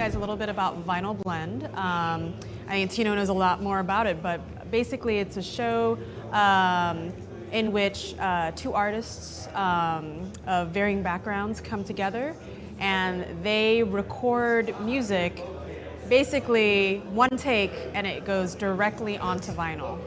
guys a little bit about Vinyl Blend. I think Tino knows a lot more about it, but basically it's a show in which two artists of varying backgrounds come together and they record music, basically one take, and it goes directly onto vinyl,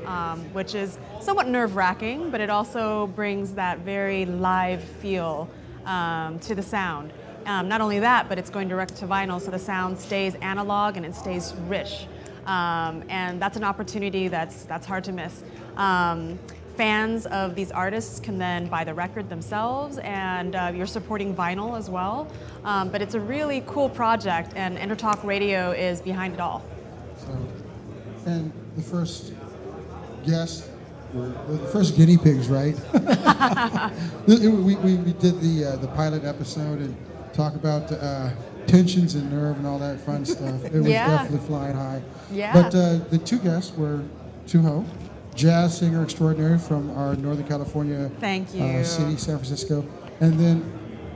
which is somewhat nerve-wracking, but it also brings that very live feel to the sound. Not only that, but it's going direct to vinyl, so the sound stays analog and it stays rich. And that's an opportunity that's hard to miss. Fans of these artists can then buy the record themselves, and you're supporting vinyl as well. But it's a really cool project, and EnterTalk Radio is behind it all. So, and the first guest, the first guinea pigs, right? we did the pilot episode and talk about tensions and nerve and all that fun stuff. It was definitely flying high. Yeah. But the two guests were Thu Ho, jazz singer extraordinary from our Northern California city, San Francisco, and then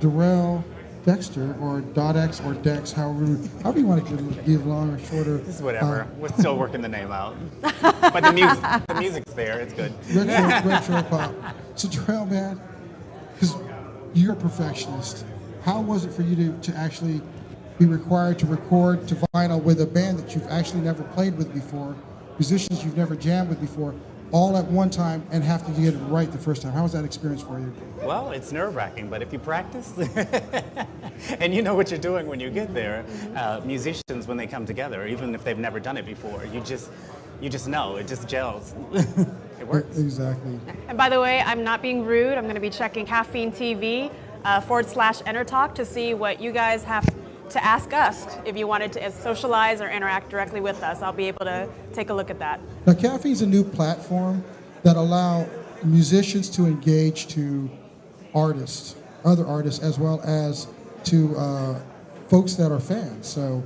Da'rrel Dexter, or Dodex, or Dex, however you want to give long or shorter. This is whatever. We're still working the name out. But the music's there. It's good. Retro pop. So Da'rrel, man, because you're a perfectionist, how was it for you to actually be required to record to vinyl with a band that you've actually never played with before, musicians you've never jammed with before, all at one time, and have to get it right the first time? How was that experience for you? Well, it's nerve-wracking, but if you practice and you know what you're doing when you get there, musicians, when they come together, even if they've never done it before, you just know, it just gels. It works. Exactly. And by the way, I'm not being rude. I'm going to be checking Caffeine TV /EnterTalk to see what you guys have to ask us if you wanted to socialize or interact directly with us. I'll be able to take a look at that. Now, Caffeine's a new platform that allow musicians to engage to artists, other artists, as well as to folks that are fans. So,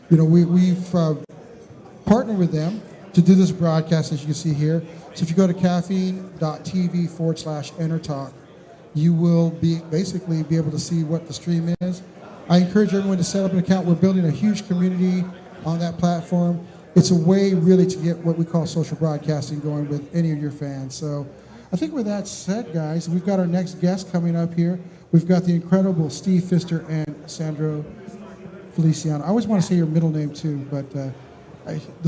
you know, we've partnered with them to do this broadcast, as you can see here. So if you go to caffeine.tv /EnterTalk, you will basically be able to see what the stream is. I encourage everyone to set up an account. We're building a huge community on that platform. It's a way really to get what we call social broadcasting going with any of your fans. So I think with that said, guys, we've got our next guest coming up here. We've got the incredible Steve Pfister and Sandro Feliciano. I always want to say your middle name too, but the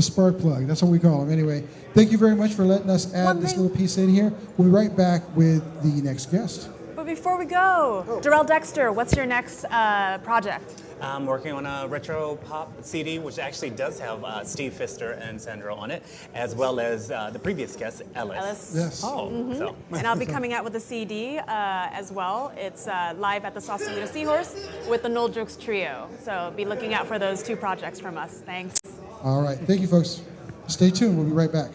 spark plug, that's what we call them. Anyway, thank you very much for letting us add this little piece in here. We'll be right back with the next guest. But before we go, Da'rrel Dexter, what's your next project? I'm working on a retro pop CD, which actually does have Steve Pfister and Sandro on it, as well as the previous guest, Ellis. Yes. Oh, so. And I'll be coming out with a CD as well. It's live at the Sausalito Seahorse with the Noel Jokes Trio. So be looking out for those two projects from us. Thanks. All right. Thank you, folks. Stay tuned. We'll be right back.